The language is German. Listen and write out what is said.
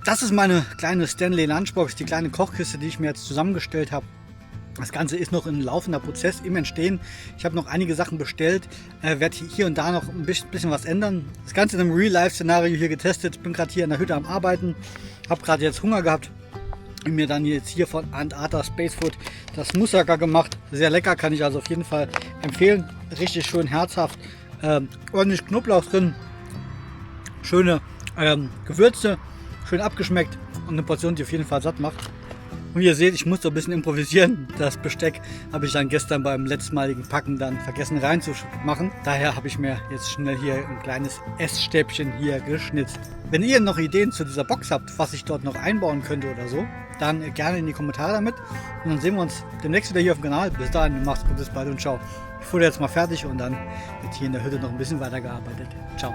Das ist meine kleine Stanley Lunchbox, die kleine Kochkiste, die ich mir jetzt zusammengestellt habe. Das Ganze ist noch ein laufender Prozess im Entstehen. Ich habe noch einige Sachen bestellt, werde hier und da noch ein bisschen was ändern. Das Ganze in einem Real-Life-Szenario hier getestet. Bin gerade hier in der Hütte am Arbeiten, habe gerade jetzt Hunger gehabt und mir dann jetzt hier von Antarta Space Food das Moussaka gemacht. Sehr lecker, kann ich also auf jeden Fall empfehlen. Richtig schön herzhaft, ordentlich Knoblauch drin, schöne Gewürze, schön abgeschmeckt und eine Portion, die auf jeden Fall satt macht. Und wie ihr seht, ich muss so ein bisschen improvisieren. Das Besteck habe ich dann gestern beim letztmaligen Packen dann vergessen reinzumachen. Daher habe ich mir jetzt schnell hier ein kleines Essstäbchen hier geschnitzt. Wenn ihr noch Ideen zu dieser Box habt, was ich dort noch einbauen könnte oder so, dann gerne in die Kommentare damit. Und dann sehen wir uns demnächst wieder hier auf dem Kanal. Bis dahin, macht's gut, bis bald und ciao. Ich fuhr jetzt mal fertig und dann wird hier in der Hütte noch ein bisschen weiter gearbeitet. Ciao.